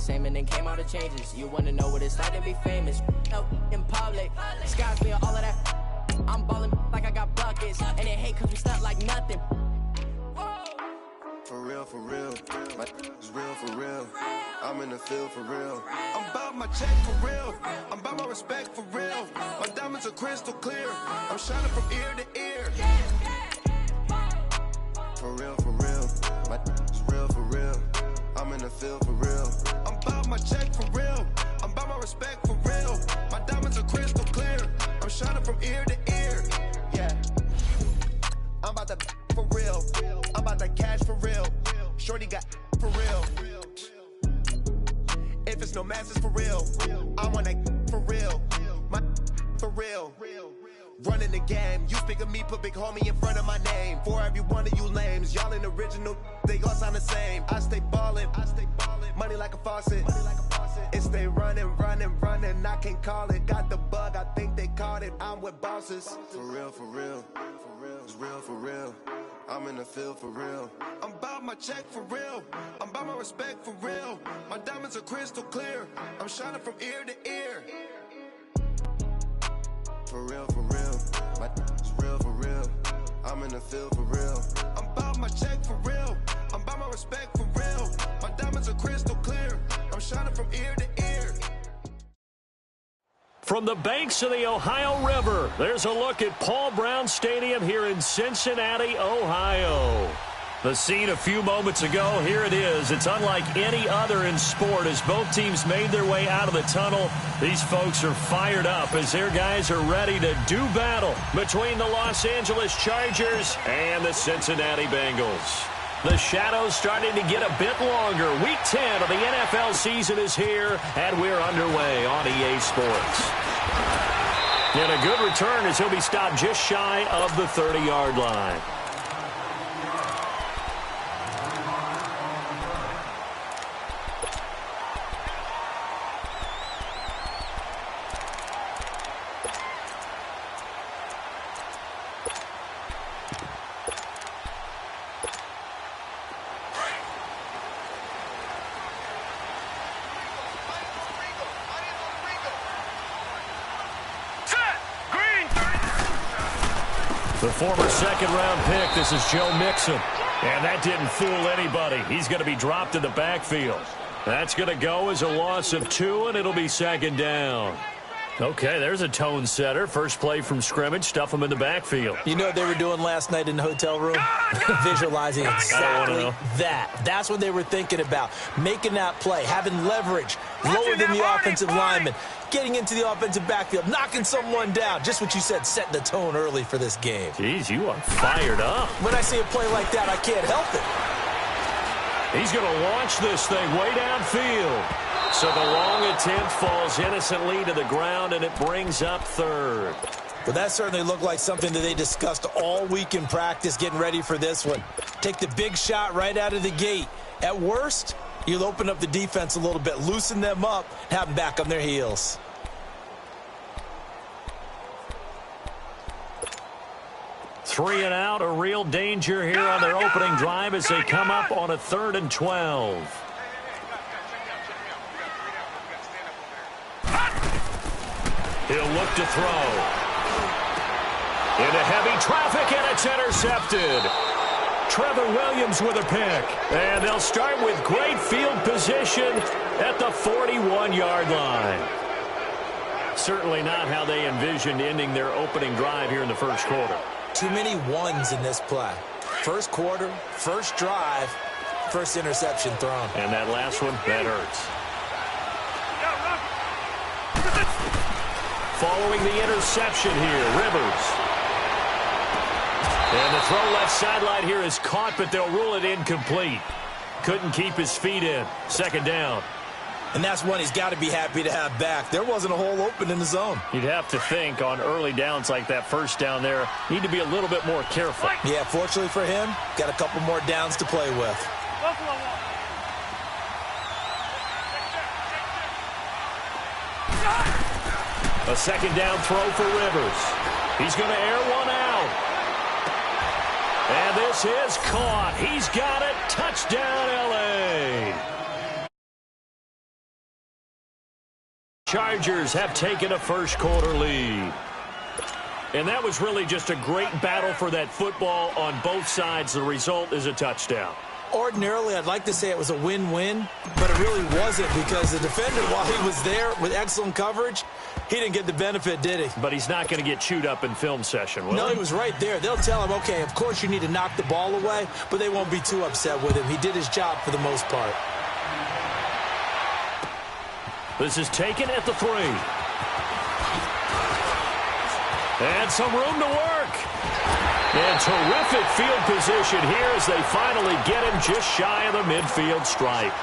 same and then came all the changes. You wanna know what it's like to be famous? In public, skies me all of that. I'm ballin' like I got buckets, and they hate cause we stunt like nothing. For real, my is real for real. I'm in the field for real. I'm about my check for real. I'm about my respect for real. My diamonds are crystal clear. I'm shining from ear to ear. For real, my is real for real. I'm in the field for real. I'm about my check for real. I'm about my respect for real. My diamonds are crystal clear. I'm shining from ear to ear. Yeah. I'm about to for real. I'm about to cash for real. Shorty got for real. If it's no masses for real, I want that for real. My for real. Running the game. You speak of me, put big homie in front of my name. For every one of you lames, y'all in original, they all sound the same. I stay ballin', money like a faucet. It stay running, I can't call it. Got the bug, I think they caught it. I'm with bosses. For real, it's real for real. I'm in the field for real. I'm about my check for real. I'm about my respect for real. My diamonds are crystal clear. I'm shining from ear to ear. For real, my is real for real. I'm in the field for real. I'm about my check for real. I'm about my respect for real. My diamonds are crystal clear. I'm shining from ear to ear. From the banks of the Ohio River, there's a look at Paul Brown Stadium here in Cincinnati, Ohio. The scene a few moments ago, here it is. It's unlike any other in sport as both teams made their way out of the tunnel. These folks are fired up as their guys are ready to do battle between the Los Angeles Chargers and the Cincinnati Bengals. The shadow's starting to get a bit longer. Week 10 of the NFL season is here, and we're underway on EA Sports. And a good return as he'll be stopped just shy of the 30-yard line. The former second-round pick, this is Joe Mixon. And that didn't fool anybody. He's going to be dropped in the backfield. That's going to go as a loss of 2, and it'll be second down. Okay, there's a tone setter. First play from scrimmage, stuff him in the backfield. You know what they were doing last night in the hotel room? Visualizing exactly that. That's what they were thinking about. Making that play, having leverage, lower than the offensive lineman, getting into the offensive backfield, knocking someone down. Just what you said, setting the tone early for this game. Jeez, you are fired up. When I see a play like that, I can't help it. He's going to launch this thing way downfield. So the long attempt falls innocently to the ground, and it brings up third. Well, that certainly looked like something that they discussed all week in practice, getting ready for this one. Take the big shot right out of the gate. At worst, you'll open up the defense a little bit, loosen them up, have them back on their heels. Three and out, a real danger here on their opening drive as they come up on a 3rd and 12. He'll look to throw. Into heavy traffic, and it's intercepted. Trevor Williams with a pick. And they'll start with great field position at the 41-yard line. Certainly not how they envisioned ending their opening drive here in the first quarter. Too many ones in this play. First quarter, first drive, first interception thrown. And that last one, that hurts. Following the interception here, Rivers. And the throw left sideline here is caught, but they'll rule it incomplete. Couldn't keep his feet in. Second down. And that's one he's got to be happy to have back. There wasn't a hole open in the zone. You'd have to think on early downs like that first down there, need to be a little bit more careful. Yeah, fortunately for him, got a couple more downs to play with. A second down throw for Rivers. He's going to air one out. And this is caught. He's got it. Touchdown, L.A. Chargers have taken a first-quarter lead. And that was really just a great battle for that football on both sides. The result is a touchdown. Ordinarily, I'd like to say it was a win-win, but it really wasn't because the defender, while he was there with excellent coverage, he didn't get the benefit, did he? But he's not going to get chewed up in film session, will he? No, he was right there. They'll tell him, okay, of course you need to knock the ball away, but they won't be too upset with him. He did his job for the most part. This is taken at the 3. And some room to work. And terrific field position here as they finally get him just shy of the midfield stripe.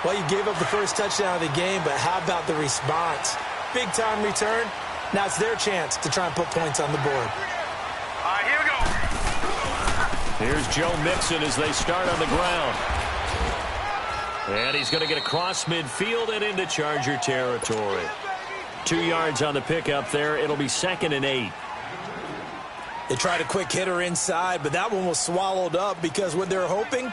Well, you gave up the first touchdown of the game, but how about the response? Big-time return. Now it's their chance to try and put points on the board. All right, here we go. Here's Joe Mixon as they start on the ground. And he's going to get across midfield and into Charger territory. 2 yards on the pickup there. It'll be 2nd and 8. They tried a quick hitter inside, but that one was swallowed up because what they're hoping,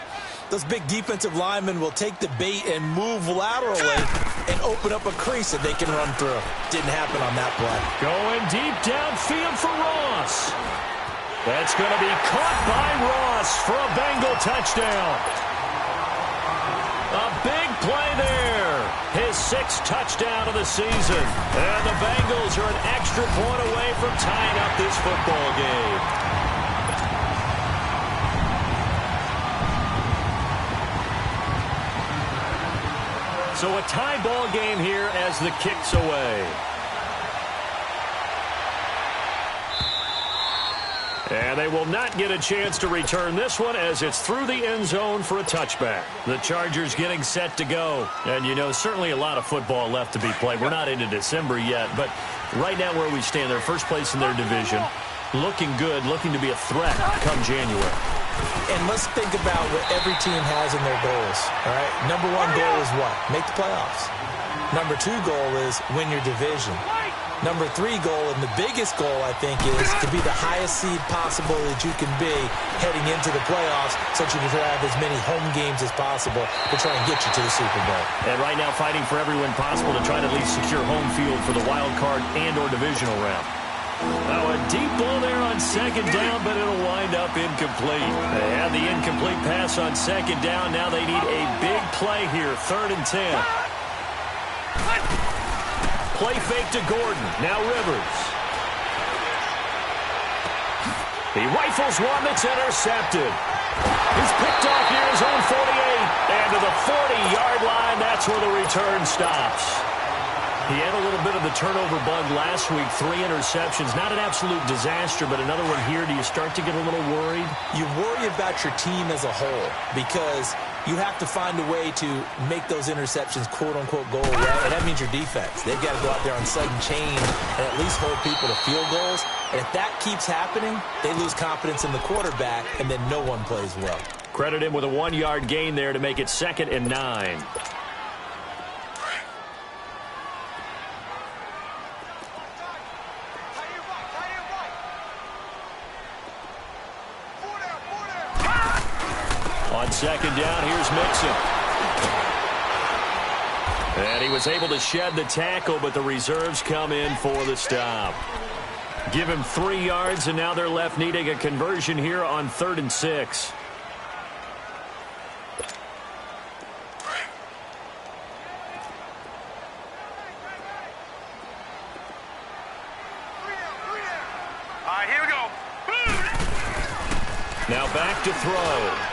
those big defensive linemen will take the bait and move laterally and open up a crease that they can run through. Didn't happen on that play. Going deep downfield for Ross. That's going to be caught by Ross for a Bengal touchdown. A big play there. His 6th touchdown of the season. And the Bengals are an extra point away from tying up this football game. So a tie ball game here as the kick's away. And they will not get a chance to return this one as it's through the end zone for a touchback. The Chargers getting set to go. And, you know, certainly a lot of football left to be played. We're not into December yet, but right now where we stand, they're first place in their division. Looking good, looking to be a threat come January. And let's think about what every team has in their goals, all right? Number 1 goal is what? Make the playoffs. Number 2 goal is win your division. Number 3 goal, and the biggest goal, I think, is to be the highest seed possible that you can be heading into the playoffs so that you can have as many home games as possible to try and get you to the Super Bowl. And right now fighting for every win possible to try to at least secure home field for the wild card and or divisional round. Now a deep ball there on 2nd down, but it'll wind up incomplete. They had the incomplete pass on 2nd down. Now they need a big play here, 3rd and 10. Play fake to Gordon. Now Rivers. He rifles one that's intercepted. He's picked off near his own 48. And to the 40-yard line, that's where the return stops. He had a little bit of the turnover bug last week, 3 interceptions. Not an absolute disaster, but another one here. Do you start to get a little worried? You worry about your team as a whole because you have to find a way to make those interceptions quote-unquote go away, and that means your defense. They've got to go out there on sudden change and at least hold people to field goals. And if that keeps happening, they lose confidence in the quarterback, and then no one plays well. Credit him with a 1-yard gain there to make it 2nd and 9. On 2nd down, here's Mixon. And he was able to shed the tackle, but the reserves come in for the stop. Give him 3 yards, and now they're left needing a conversion here on 3rd and 6. All right, here we go. Now back to throw.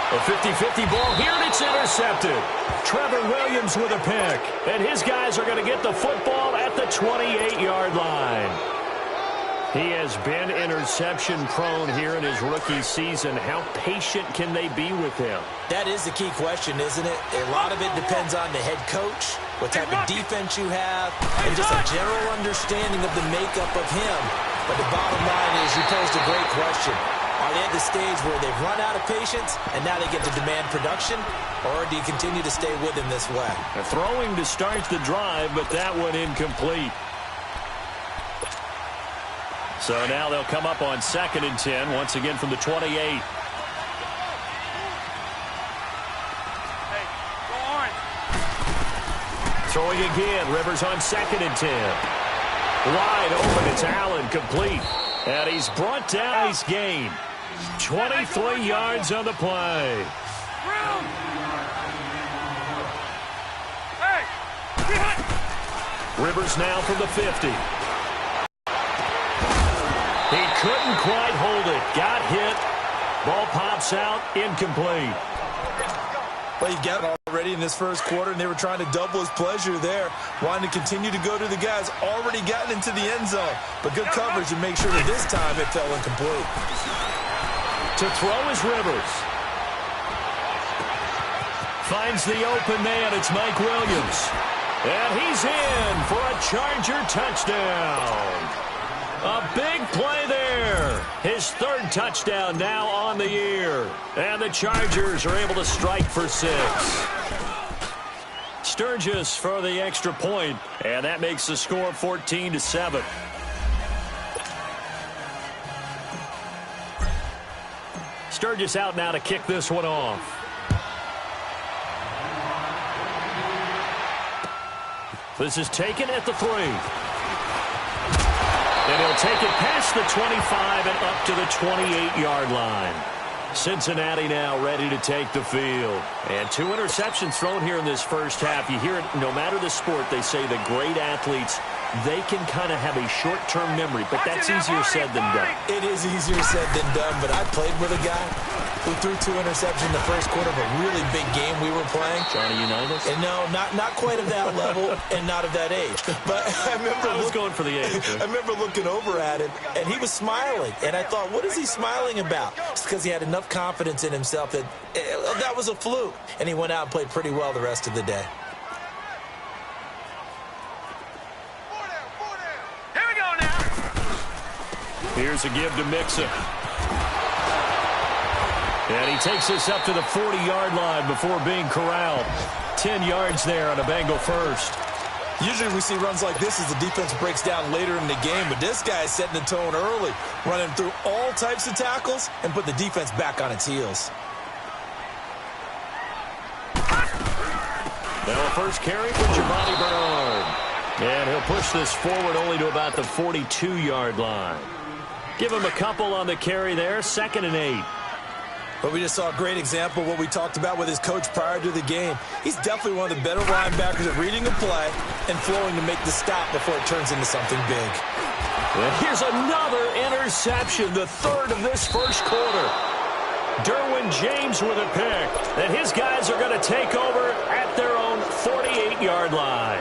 A 50-50 ball here, and it's intercepted. Trevor Williams with a pick. And his guys are going to get the football at the 28-yard line. He has been interception-prone here in his rookie season. How patient can they be with him? That is the key question, isn't it? A lot of it depends on the head coach, what type of defense you have, and just a general understanding of the makeup of him. But the bottom line is you posed a great question. Are they at the stage where they've run out of patience and now they get to demand production? Or do you continue to stay with him this way? They're throwing to start the drive, but that one incomplete. So now they'll come up on 2nd and 10, once again from the 28. Hey, go on. Throwing again. Rivers on 2nd and 10. Wide open. It's Allen, complete. And he's brought down. Nice gain. 23 yards on the play. Rivers now from the 50. He couldn't quite hold it. Got hit. Ball pops out. Incomplete. Well, he got it already in this first quarter, and they were trying to double his pleasure there, wanting to continue to go to the guys already gotten into the end zone. But good coverage to make sure that this time it fell incomplete. To throw is Rivers. Finds the open man. It's Mike Williams. And he's in for a Charger touchdown. A big play there. His 3rd touchdown now on the year. And the Chargers are able to strike for 6. Sturgis for the extra point, and that makes the score 14-7. Sturgis out now to kick this one off. This is taken at the 3. And he'll take it past the 25 and up to the 28-yard line. Cincinnati now ready to take the field. And 2 interceptions thrown here in this first half. You hear it, no matter the sport, they say the great athletes, they can kind of have a short-term memory, but that's easier said than done. It is easier said than done, but I played with a guy who threw 2 interceptions in the first quarter of a really big game we were playing. Johnny Unitas? And no, not quite of that level and not of that age. But I remember I was going for the age. I remember looking over at him, and he was smiling. And I thought, what is he smiling about? It's because he had enough confidence in himself that that was a fluke. And he went out and played pretty well the rest of the day. Here we go now. Here's a give to Mixon. And he takes this up to the 40-yard line before being corralled. 10 yards there on a Bengal first. Usually we see runs like this as the defense breaks down later in the game, but this guy is setting the tone early, running through all types of tackles and put the defense back on its heels. Now a first carry for Giovanni Bernard. And he'll push this forward only to about the 42-yard line. Give him a couple on the carry there, 2nd and 8. But we just saw a great example of what we talked about with his coach prior to the game. He's definitely one of the better linebackers at reading a play and flowing to make the stop before it turns into something big. And here's another interception, the 3rd of this first quarter. Derwin James with a pick. And his guys are going to take over at their own 48-yard line.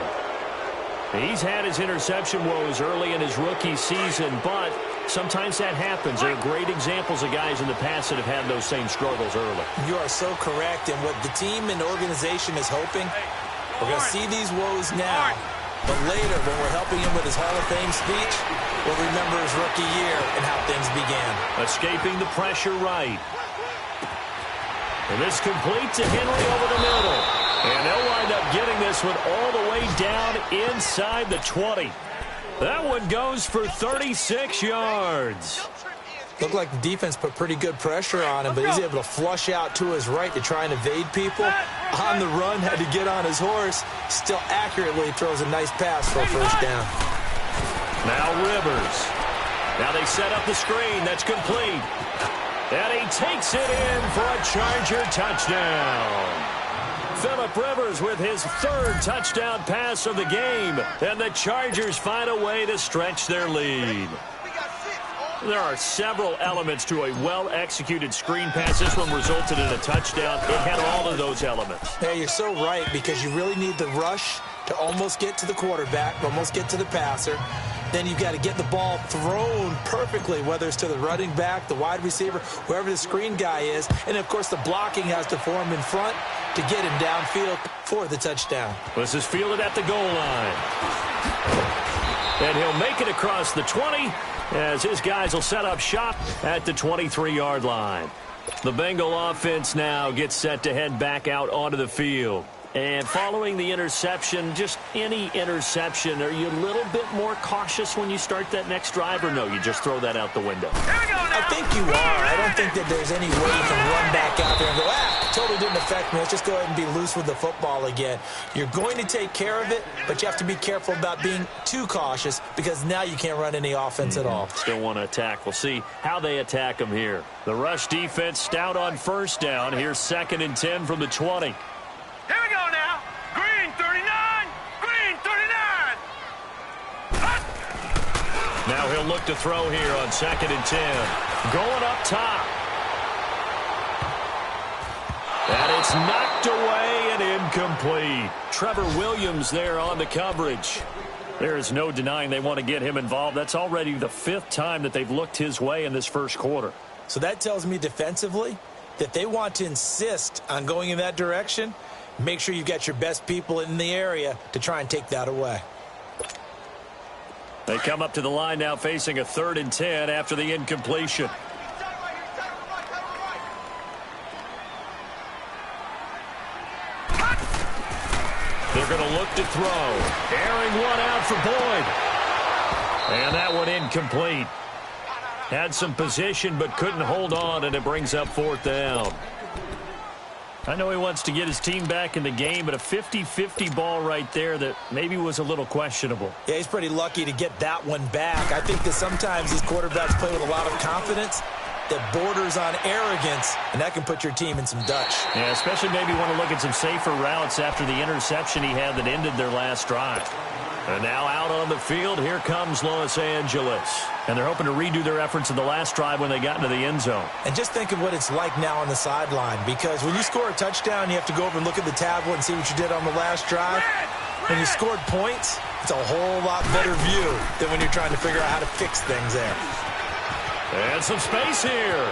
He's had his interception woes early in his rookie season, but sometimes that happens. There are great examples of guys in the past that have had those same struggles early. You are so correct, and what the team and organization is hoping, we're going to see these woes now, but later when we're helping him with his Hall of Fame speech, we'll remember his rookie year and how things began. Escaping the pressure right. And this complete to Henry over the middle. And they'll wind up getting this one all the way down inside the 20. That one goes for 36 yards. Looked like the defense put pretty good pressure on him, but he's able to flush out to his right to try and evade people. On the run, had to get on his horse. Still accurately throws a nice pass for a first down. Now Rivers. Now they set up the screen. That's complete. And he takes it in for a Charger touchdown. Phillip Rivers with his 3rd touchdown pass of the game. And the Chargers find a way to stretch their lead. There are several elements to a well-executed screen pass. This one resulted in a touchdown. It had all of those elements. Yeah, you're so right, because you really need the rush to almost get to the quarterback, almost get to the passer. Then you've got to get the ball thrown perfectly, whether it's to the running back, the wide receiver, whoever the screen guy is. And, of course, the blocking has to form in front to get him downfield for the touchdown. This is fielded at the goal line. And he'll make it across the 20 as his guys will set up shop at the 23-yard line. The Bengal offense now gets set to head back out onto the field. And following the interception, just any interception, are you a little bit more cautious when you start that next drive, or no, you just throw that out the window? I think you are. I don't think that there's any way you can run back out there and go, totally didn't affect me. Let's just go ahead and be loose with the football again. You're going to take care of it, but you have to be careful about being too cautious because now you can't run any offense at all. Still want to attack. We'll see how they attack them here. The rush defense stout on first down. Here's 2nd and 10 from the 20. Here we go now. Green 39. Green 39. Now he'll look to throw here on 2nd and 10. Going up top. And it's knocked away and incomplete. Trevor Williams there on the coverage. There is no denying they want to get him involved. That's already the 5th time that they've looked his way in this first quarter. So that tells me defensively that they want to insist on going in that direction. Make sure you've got your best people in the area to try and take that away. They come up to the line now facing a 3rd and 10 after the incompletion. They're going to look to throw. Airing one out for Boyd. And that one incomplete. Had some position but couldn't hold on, and it brings up 4th down. I know he wants to get his team back in the game, but a 50-50 ball right there that maybe was a little questionable. Yeah, he's pretty lucky to get that one back. I think that sometimes these quarterbacks play with a lot of confidence that borders on arrogance, and that can put your team in some Dutch. Yeah, especially maybe want to look at some safer routes after the interception he had that ended their last drive. And now out on the field, here comes Los Angeles. And they're hoping to redo their efforts in the last drive when they got into the end zone. And just think of what it's like now on the sideline, because when you score a touchdown, you have to go over and look at the tablet and see what you did on the last drive. When you scored points, it's a whole lot better view than when you're trying to figure out how to fix things there. And some space here.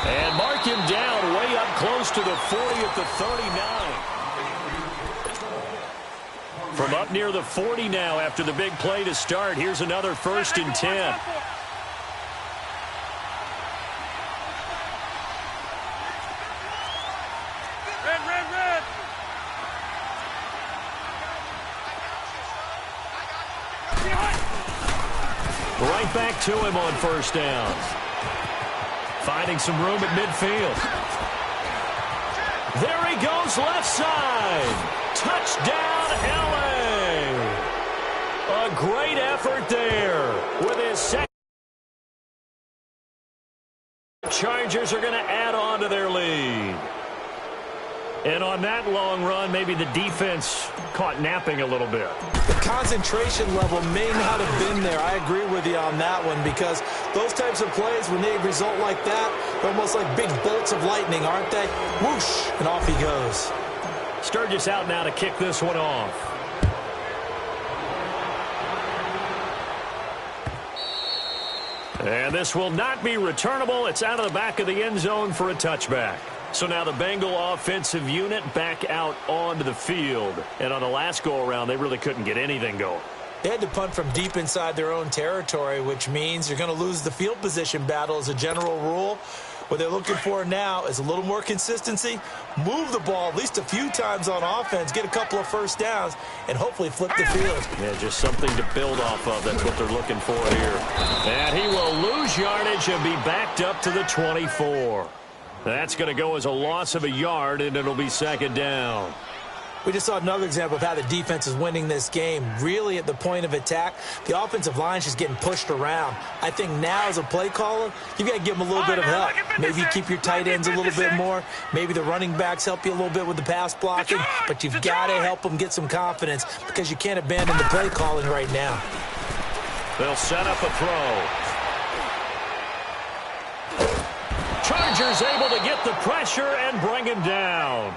And mark him down way up close to the 40 at the 39. From up near the 40 now after the big play to start. Here's another 1st and 10. Red. Right back to him on 1st down. Finding some room at midfield. There he goes left side. Touchdown, LA. A great effort there with his second. Chargers are going to add on to their lead. And on that long run, maybe the defense caught napping a little bit. The concentration level may not have been there. I agree with you on that one, because those types of plays, when they result like that, they're almost like big bolts of lightning, aren't they? Whoosh, and off he goes. Sturgis out now to kick this one off. And this will not be returnable. It's out of the back of the end zone for a touchback. So now the Bengal offensive unit back out onto the field. And on the last go-around, they really couldn't get anything going. They had to punt from deep inside their own territory, which means you're going to lose the field position battle as a general rule. What they're looking for now is a little more consistency, move the ball at least a few times on offense, get a couple of 1st downs, and hopefully flip the field. Yeah, just something to build off of. That's what they're looking for here. And he will lose yardage and be backed up to the 24. That's going to go as a loss of a yard, and it'll be 2nd down. We just saw another example of how the defense is winning this game. Really at the point of attack, the offensive line's just getting pushed around. I think now as a play caller, you've got to give them a little bit of help. Maybe keep your tight ends a little bit more. Maybe the running backs help you a little bit with the pass blocking. But you've got to help them get some confidence, because you can't abandon the play calling right now. They'll set up a throw. Chargers able to get the pressure and bring him down.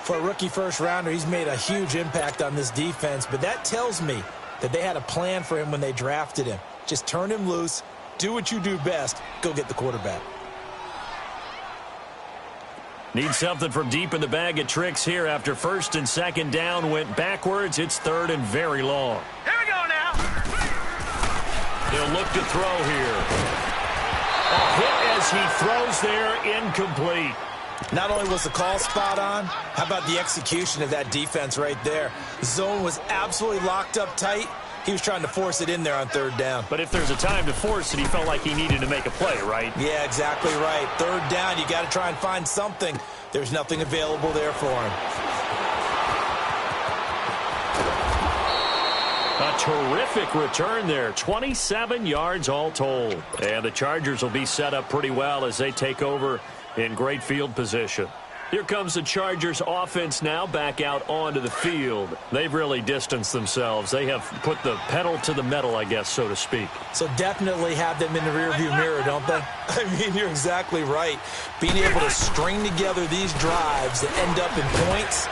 For a rookie first-rounder, he's made a huge impact on this defense, but that tells me that they had a plan for him when they drafted him. Just turn him loose, do what you do best, go get the quarterback. Need something from deep in the bag of tricks here after 1st and 2nd down went backwards. It's 3rd and very long. Here we go now. He'll look to throw here. A hit as he throws there, incomplete. Not only was the call spot on, how about the execution of that defense right there? The zone was absolutely locked up tight, He was trying to force it in there on third down. But if there's a time to force it, he felt like he needed to make a play, right? Yeah, exactly right. Third down, you got to try and find something. There's nothing available there for him. A terrific return there. 27 yards all told. And the Chargers will be set up pretty well as they take over in great field position. Here comes the Chargers offense now back out onto the field. They've really distanced themselves. They have put the pedal to the metal, I guess, so to speak. So definitely have them in the rearview mirror, don't they? I mean, you're exactly right. Being able to string together these drives that end up in points,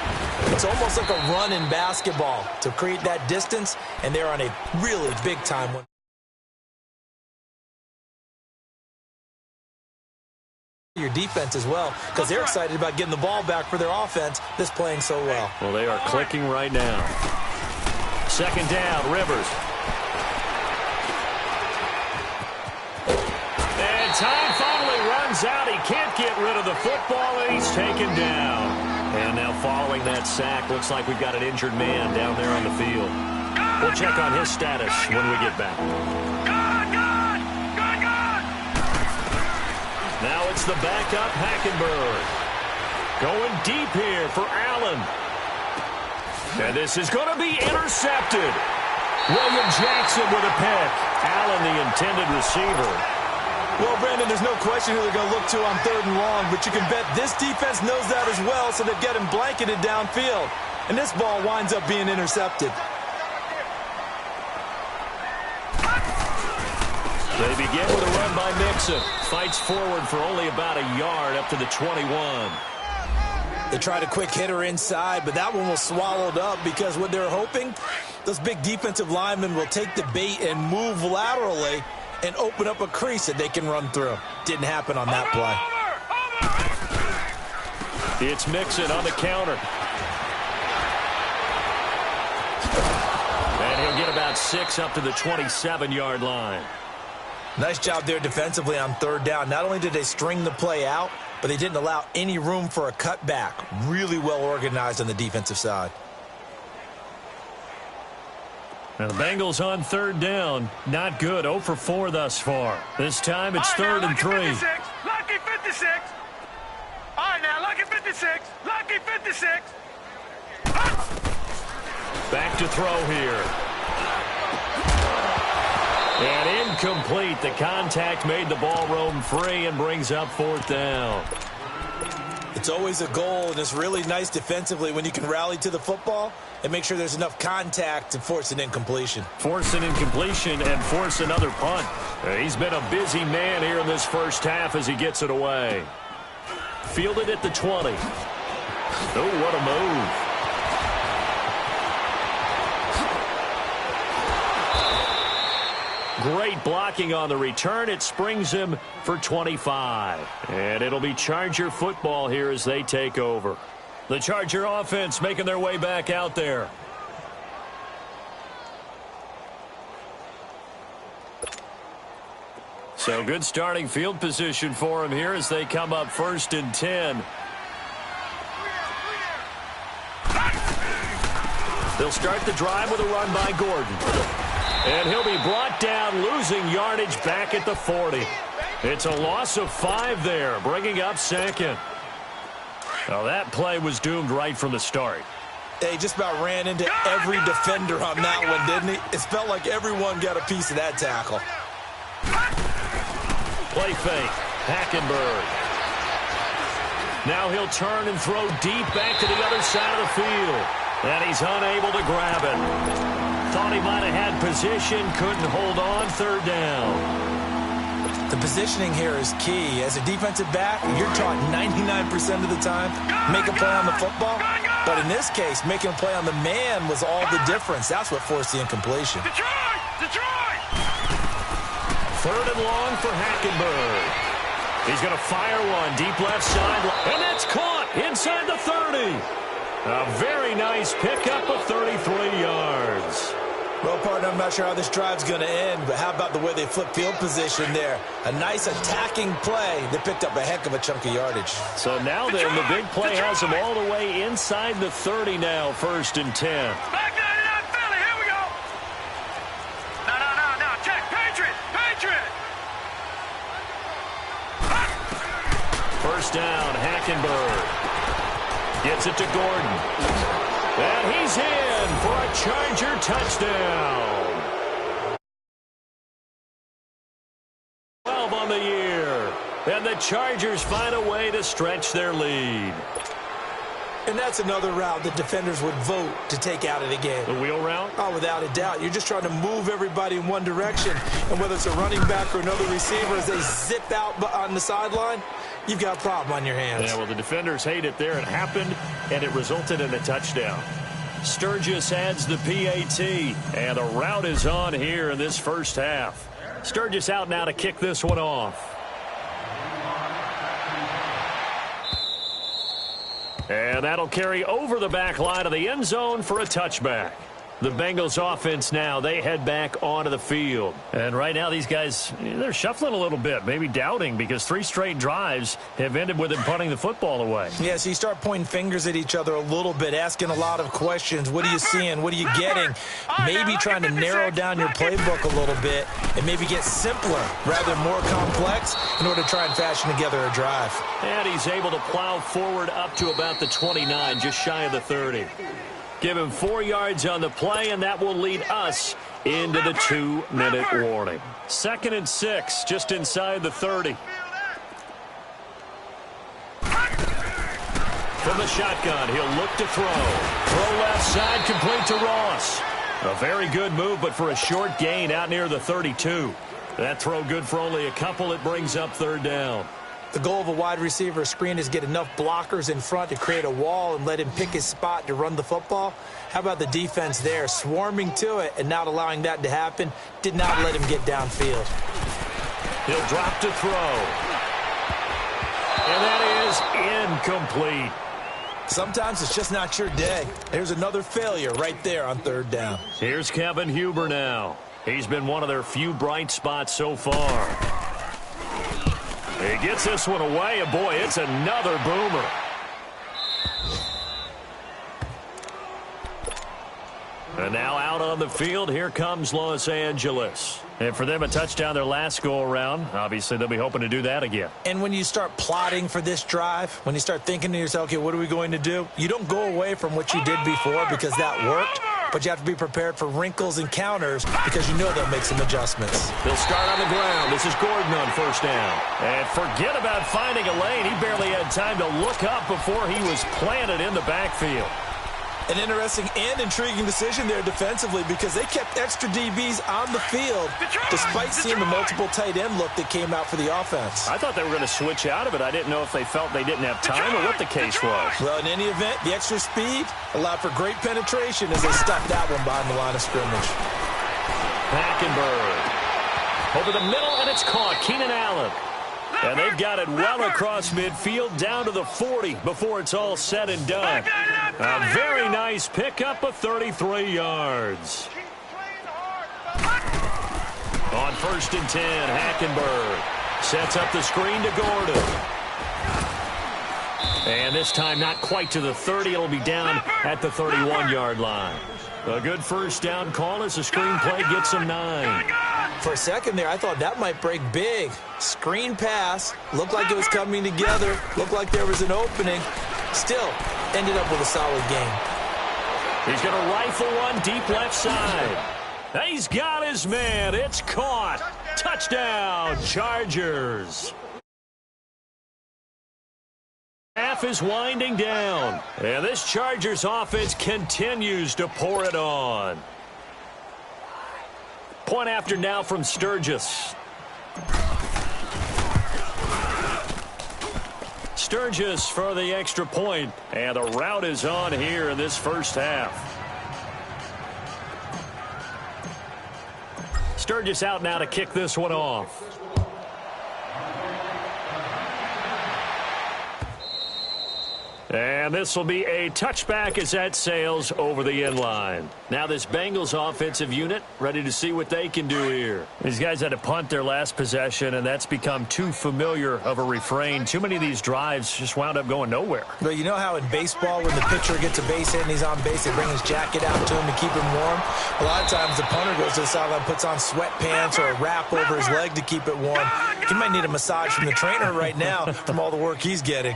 it's almost like a run in basketball to create that distance, and they're on a really big-time one. Your defense as well, because they're excited about getting the ball back for their offense that's playing so well. Well, they are clicking right now. Second down, Rivers. And time finally runs out. He can't get rid of the football, and he's taken down. And now following that sack, looks like we've got an injured man down there on the field. We'll check on his status when we get back. Now it's the backup, Hackenberg. Going deep here for Allen. And this is going to be intercepted. William Jackson with a pick. Allen, the intended receiver. Well, Brandon, there's no question who they're going to look to on third and long, but you can bet this defense knows that as well, so they've got him blanketed downfield. And this ball winds up being intercepted. They begin with a run by Mixon. Fights forward for only about a yard up to the 21. They tried a quick hitter inside, but that one was swallowed up because what they're hoping, those big defensive linemen will take the bait and move laterally and open up a crease that they can run through. Didn't happen on that play. It's Mixon on the counter. And he'll get about 6 up to the 27-yard line. Nice job there defensively on third down. Not only did they string the play out, but they didn't allow any room for a cutback. Really well organized on the defensive side. Now the Bengals on third down. Not good. 0 for 4 thus far. This time it's third and 3. Lucky 56. All right, now, lucky 56. Lucky 56. Back to throw here. And incomplete. The contact made the ball roam free and brings up fourth down. It's always a goal, and it's really nice defensively when you can rally to the football and make sure there's enough contact to force an incompletion. Force an incompletion and force another punt. He's been a busy man here in this first half as he gets it away. Fielded at the 20. Oh, what a move. Great blocking on the return. It springs him for 25. And it'll be Charger football here as they take over. The Charger offense making their way back out there. So good starting field position for him here as they come up 1st and 10. They'll start the drive with a run by Gordon. And he'll be brought down, losing yardage back at the 40. It's a loss of 5 there, bringing up 2nd. Now that play was doomed right from the start. He just about ran into every defender on that one, didn't he? It felt like everyone got a piece of that tackle. Play fake, Hackenberg. Now he'll turn and throw deep back to the other side of the field. And he's unable to grab it. Thought he might have had position, couldn't hold on, 3rd down. The positioning here is key. As a defensive back, you're taught 99% of the time, make a play on the football. But in this case, making a play on the man was all the difference. That's what forced the incompletion. Detroit! 3rd and long for Hackenberg. He's going to fire one deep left side. And that's caught inside the 30. A very nice pickup of 33 yards. Well, partner, I'm not sure how this drive's going to end, but how about the way they flip field position there? A nice attacking play that picked up a heck of a chunk of yardage. So now then, the big play has him all the way inside the 30 now, 1st and 10. Back 99 Philly, here we go. first down. Hackenberg gets it to Gordon. And he's in for a Charger touchdown. 12 on the year. And the Chargers find a way to stretch their lead. And that's another route that defenders would vote to take out of the game. The wheel route? Oh, without a doubt. You're just trying to move everybody in one direction. And whether it's a running back or another receiver, as they zip out on the sideline, you've got a problem on your hands. Yeah, well, the defenders hate it there. It happened, and it resulted in a touchdown. Sturgis adds the PAT, and a route is on here in this first half. Sturgis out now to kick this one off. And that'll carry over the back line of the end zone for a touchback. The Bengals offense now, they head back onto the field. And right now these guys, they're shuffling a little bit, maybe doubting, because 3 straight drives have ended with them punting the football away. Yeah, so you start pointing fingers at each other a little bit, asking a lot of questions. What are you seeing? What are you getting? Maybe trying to narrow down your playbook a little bit and maybe get simpler rather than more complex in order to try and fashion together a drive. And he's able to plow forward up to about the 29, just shy of the 30. Give him 4 yards on the play, and that will lead us into the 2-minute warning. 2nd and 6, just inside the 30. From the shotgun, he'll look to throw. Throw left side, complete to Ross. A very good move, but for a short gain out near the 32. That throw good for only a couple. It brings up 3rd down. The goal of a wide receiver screen is get enough blockers in front to create a wall and let him pick his spot to run the football. How about the defense there, swarming to it and not allowing that to happen? Did not let him get downfield. He'll drop to throw. And that is incomplete. Sometimes it's just not your day. There's another failure right there on 3rd down. Here's Kevin Huber now. He's been one of their few bright spots so far. He gets this one away, and boy, it's another boomer. And now out on the field, here comes Los Angeles. And for them, a touchdown their last go-around. Obviously, they'll be hoping to do that again. And when you start plotting for this drive, when you start thinking to yourself, okay, what are we going to do? You don't go away from what you did before because that worked. But you have to be prepared for wrinkles and counters because you know they'll make some adjustments. They'll start on the ground. This is Gordon on 1st down. And forget about finding a lane. He barely had time to look up before he was planted in the backfield. An interesting and intriguing decision there defensively because they kept extra DBs on the field despite seeing the multiple tight end look that came out for the offense. I thought they were going to switch out of it. I didn't know if they felt they didn't have time or what the case was. Well, in any event, the extra speed allowed for great penetration as they stuffed that one behind the line of scrimmage. Hackenberg over the middle, and it's caught. Keenan Allen. And they've got it well across midfield down to the 40 before it's all said and done. A very nice pickup of 33 yards. On 1st and 10, Hackenberg sets up the screen to Gordon. And this time not quite to the 30. It'll be down at the 31-yard line. A good 1st down call as the screen play gets him 9. For a second there, I thought that might break big. Screen pass. Looked like it was coming together. Looked like there was an opening. Still, ended up with a solid game. He's going to rifle one deep left side. He's got his man. It's caught. Touchdown, Chargers. Half is winding down. And this Chargers offense continues to pour it on. Point after now from Sturgis. Sturgis for the extra point. And the route is on here in this first half. Sturgis out now to kick this one off. And this will be a touchback as that sails over the end line. Now this Bengals offensive unit ready to see what they can do here. These guys had to punt their last possession, and that's become too familiar of a refrain. Too many of these drives just wound up going nowhere. But you know how in baseball when the pitcher gets a base hit and he's on base, they bring his jacket out to him to keep him warm? A lot of times the punter goes to the sideline, puts on sweatpants or a wrap over his leg to keep it warm. He might need a massage from the trainer right now from all the work he's getting.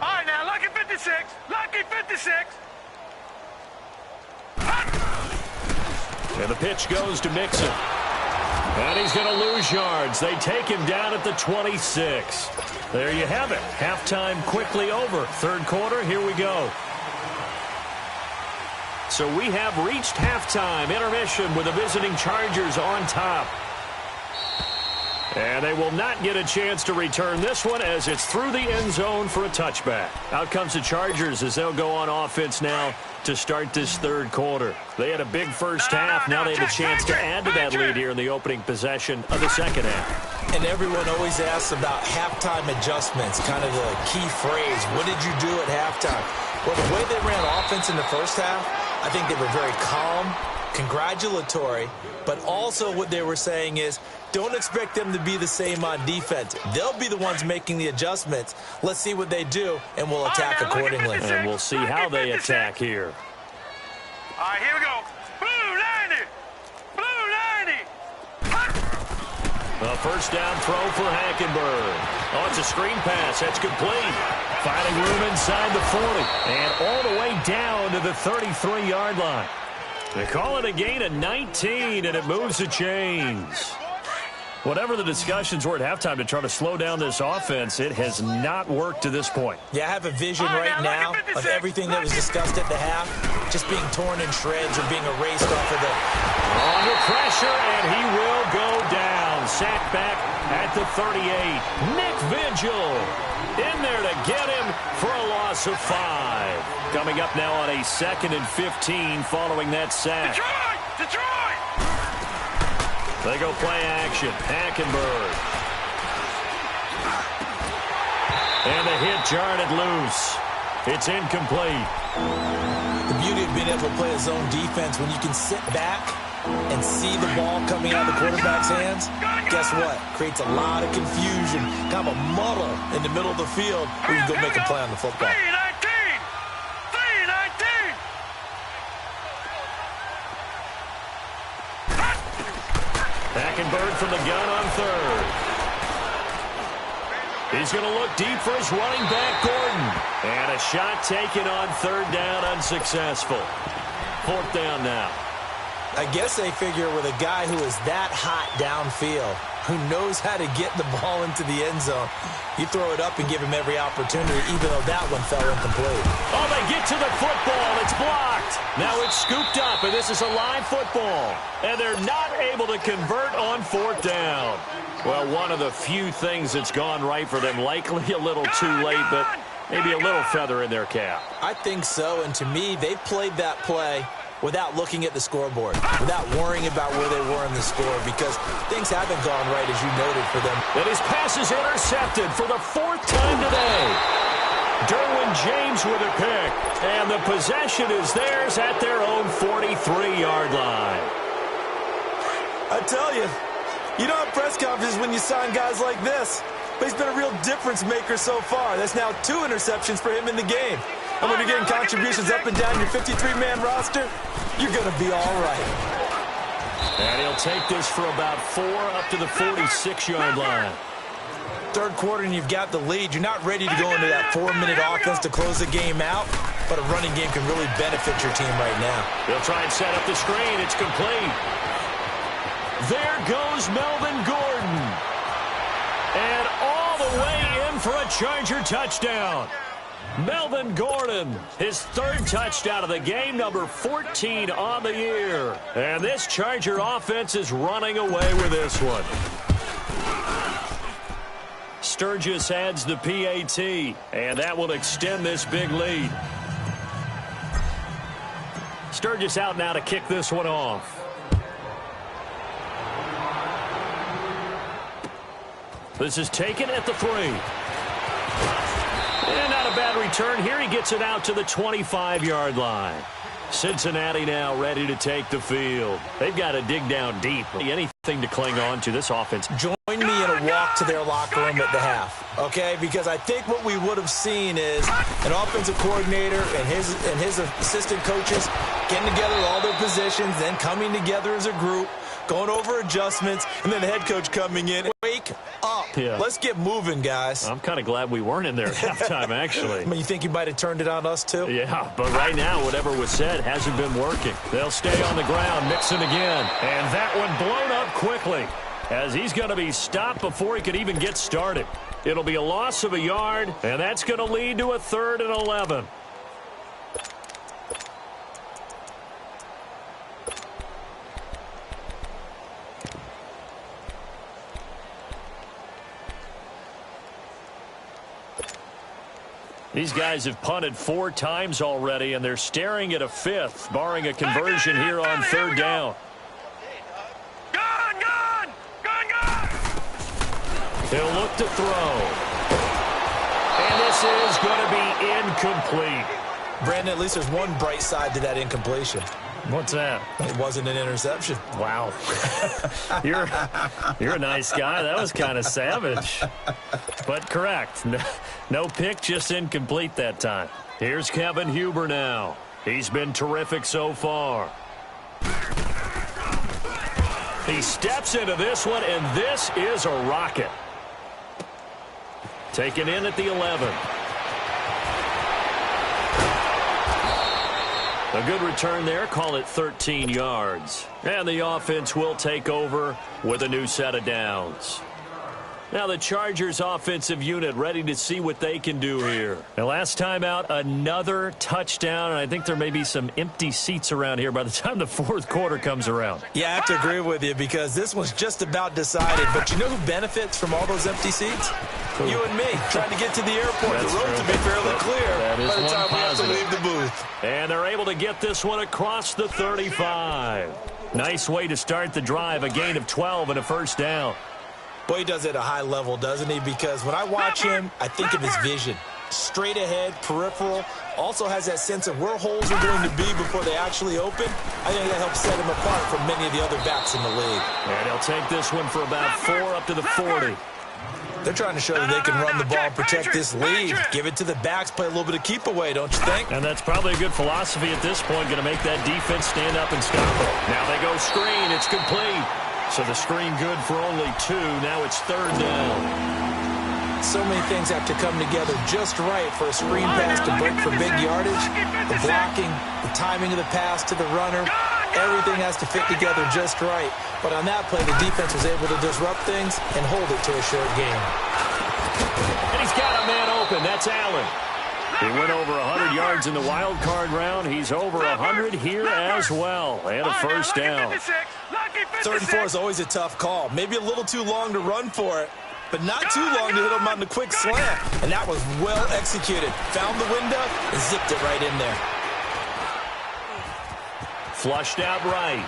All right, now, lucky 56. Lucky 56. And the pitch goes to Mixon. And he's going to lose yards. They take him down at the 26. There you have it. Halftime quickly over. Third quarter, here we go. So we have reached halftime. Intermission with the visiting Chargers on top. And they will not get a chance to return this one as it's through the end zone for a touchback. Out comes the Chargers as they'll go on offense now to start this third quarter. They had a big first half. Now they have a chance to add to that lead here in the opening possession of the second half. And everyone always asks about halftime adjustments, kind of the key phrase. What did you do at halftime? Well, the way they ran offense in the first half, I think they were very calm, congratulatory, but also what they were saying is, don't expect them to be the same on defense. They'll be the ones making the adjustments. Let's see what they do, and we'll attack accordingly. And we'll see how they attack here. All right, here we go. Blue 90. Blue 90. A first down throw for Hackenberg. Oh, it's a screen pass. That's complete. Finding room inside the 40. And all the way down to the 33-yard line. They call it a gain of 19, and it moves the chains. Whatever the discussions were at halftime to try to slow down this offense, it has not worked to this point. Yeah, I have a vision right now of everything that was discussed at the half just being torn in shreds or being erased off of the... Under pressure, and he will go down. Sacked back at the 38. Nick Vigil in there to get him for a loss of 5. Coming up now on a 2nd and 15 following that sack. Detroit! They go play action. Hackenberg. And the hit jarred it loose. It's incomplete. The beauty of being able to play a zone defense when you can sit back and see the ball coming out of the quarterback's hands, guess what? Creates a lot of confusion, kind of a muddle in the middle of the field where you can go make a play on the football. 3-19. Hackenberg from the gun on third. He's going to look deep for his running back, Gordon. And a shot taken on third down, unsuccessful. Fourth down now. I guess they figure with a guy who is that hot downfield, who knows how to get the ball into the end zone, you throw it up and give him every opportunity, even though that one fell incomplete. Oh, they get to the football. It's blocked. Now it's scooped up, and this is a live football. And they're not able to convert on fourth down. Well, one of the few things that's gone right for them, likely a little too late, but maybe a little feather in their cap. I think so, and to me, they played that play without looking at the scoreboard, without worrying about where they were in the score, because things haven't gone right, as you noted, for them. And his pass is intercepted for the 4th time today. Derwin James with a pick, and the possession is theirs at their own 43-yard line. I tell you, you don't have press conferences when you sign guys like this, but he's been a real difference maker so far. That's now 2 interceptions for him in the game. And when you're getting contributions up and down your 53-man roster, you're going to be all right. And he'll take this for about 4 up to the 46-yard line. Third quarter and you've got the lead. You're not ready to go into that 4-minute offense to close the game out, but a running game can really benefit your team right now. They'll try and set up the screen. It's complete. There goes Melvin Gordon. And all the way in for a Charger touchdown. Melvin Gordon, his 3rd touchdown of the game, number 14 on the year. And this Charger offense is running away with this one. Sturgis adds the PAT, and that will extend this big lead. Sturgis out now to kick this one off. This is taken at the 3. And not a bad On return here, he gets it out to the 25-yard line. Cincinnati now ready to take the field. They've got to dig down deep. Anything to cling on to this offense. Join me in a walk to their locker room at the half, okay? Because I think what we would have seen is an offensive coordinator and his assistant coaches getting together all their positions, then coming together as a group, going over adjustments, and then the head coach coming in. Wake up. Yeah. Let's get moving, guys. I'm kind of glad we weren't in there at halftime, actually. I mean, you think you might have turned it on us, too? Yeah, but right now, whatever was said hasn't been working. They'll stay on the ground, mixing again. And that one blown up quickly as he's going to be stopped before he could even get started. It'll be a loss of a yard, and that's going to lead to a 3rd and 11. These guys have punted 4 times already, and they're staring at a 5th, barring a conversion here on 3rd down. Gone! He'll look to throw. And this is going to be incomplete. Brandon, at least there's one bright side to that incompletion. What's that? It wasn't an interception. Wow. You're a nice guy. That was kind of savage. But correct. No pick, just incomplete that time. Here's Kevin Huber now. He's been terrific so far. He steps into this one, and this is a rocket. Taken in at the 11. A good return there. Call it 13 yards. And the offense will take over with a new set of downs. Now the Chargers offensive unit ready to see what they can do here. And last time out, another touchdown, and I think there may be some empty seats around here by the time the 4th quarter comes around. Yeah, I have to agree with you because this one's just about decided. But you know who benefits from all those empty seats? Cool. You and me, trying to get to the airport. That's the road true. to be fairly clear by the time we have to leave the booth. And they're able to get this one across the 35. Nice way to start the drive, a gain of 12 and a 1st down. Boy, he does it at a high level, doesn't he? Because when I watch him, I think of his vision. Straight ahead, peripheral, also has that sense of where holes are going to be before they actually open. I think that helps set him apart from many of the other backs in the league. And he'll take this one for about 4 up to the 40. They're trying to show that they can run the ball and protect this lead. Give it to the backs, play a little bit of keep away, don't you think? And that's probably a good philosophy at this point, going to make that defense stand up and stop it. Now they go screen. It's complete. So the screen good for only 2. Now it's 3rd down. So many things have to come together just right for a screen pass to break for big yardage. The blocking, the timing of the pass to the runner, everything has to fit together just right. But on that play, the defense was able to disrupt things and hold it to a short game. And he's got a man open. That's Allen. He went over 100 yards in the wild card round. He's over 100 here as well. And a 1st down. 3rd and 4 is always a tough call. Maybe a little too long to run for it, but not too long to hit him on the quick slant. And that was well executed. Found the window and zipped it right in there. Flushed out right.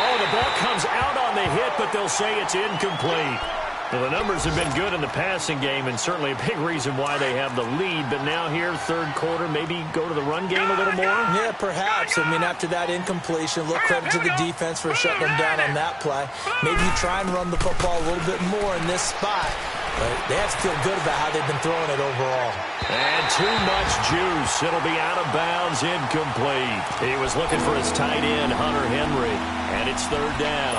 Oh, the ball comes out on the hit, but they'll say it's incomplete. Well, the numbers have been good in the passing game, and certainly a big reason why they have the lead. But now here, 3rd quarter, maybe go to the run game a little more? Yeah, perhaps. I mean, after that incompletion, look, credit to the defense for shutting them down on that play. Maybe you try and run the football a little bit more in this spot. But they have to feel good about how they've been throwing it overall. And too much juice. It'll be out of bounds, incomplete. He was looking for his tight end, Hunter Henry, and it's 3rd down.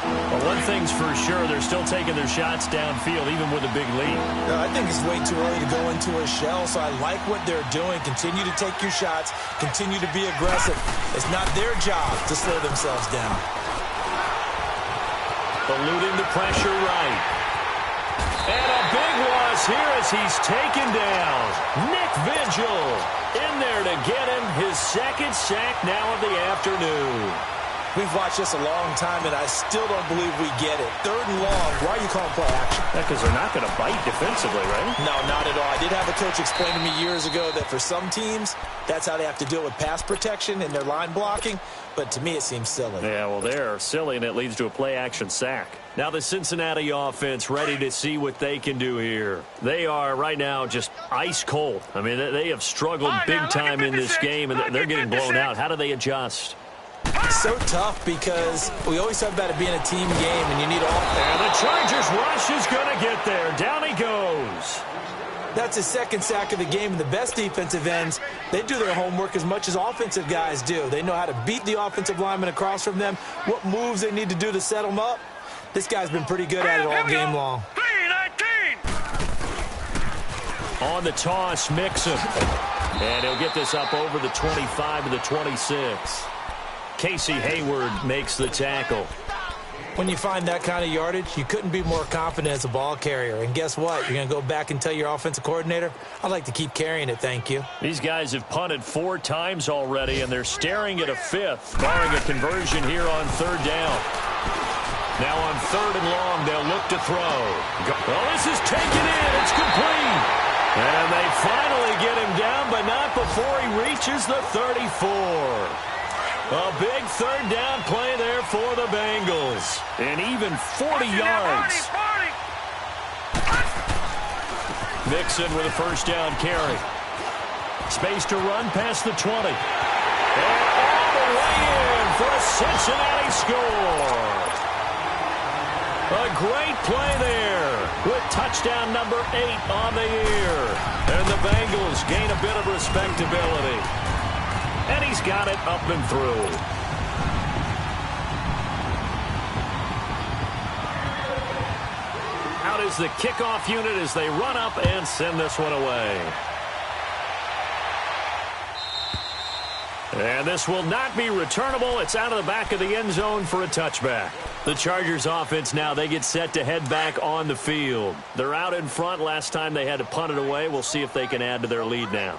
Well, one thing's for sure, they're still taking their shots downfield, even with a big lead. No, I think it's way too early to go into a shell, so I like what they're doing. Continue to take your shots. Continue to be aggressive. It's not their job to slow themselves down. Eluding the pressure right. And a big loss here as he's taken down. Nick Vigil in there to get him his 2nd sack now of the afternoon. We've watched this a long time, and I still don't believe we get it. 3rd and long. Why are you calling play action? Because they're not going to bite defensively, right? No, not at all. I did have a coach explain to me years ago that for some teams, that's how they have to deal with pass protection and their line blocking. But to me, it seems silly. Yeah, well, they're silly, and it leads to a play-action sack. Now the Cincinnati offense ready to see what they can do here. They are right now just ice cold. I mean, they have struggled big time in this game, and they're getting blown out. How do they adjust? So tough because we always talk about it being a team game, and you need all. And the Chargers rush is going to get there. Down he goes. That's his 2nd sack of the game. And the best defensive ends, they do their homework as much as offensive guys do. They know how to beat the offensive lineman across from them, what moves they need to do to set them up. This guy's been pretty good at it all game long. 3-19. On the toss, Mixon. And he'll get this up over the 25 to the 26. Casey Hayward makes the tackle. When you find that kind of yardage, you couldn't be more confident as a ball carrier. And guess what? You're going to go back and tell your offensive coordinator, I'd like to keep carrying it, thank you. These guys have punted 4 times already, and they're staring at a 5th, barring a conversion here on 3rd down. Now on 3rd and long, they'll look to throw. Well, this is taken in. It's complete. And they finally get him down, but not before he reaches the 34. A big 3rd down play there for the Bengals. And even 40 yards. Mixon with a 1st down carry. Space to run past the 20. And all the way in for a Cincinnati score. A great play there with touchdown number 8 on the year. And the Bengals gain a bit of respectability. And he's got it up and through. Out is the kickoff unit as they run up and send this one away. And this will not be returnable. It's out of the back of the end zone for a touchback. The Chargers offense now, they get set to head back on the field. They're out in front. Last time they had to punt it away. We'll see if they can add to their lead now.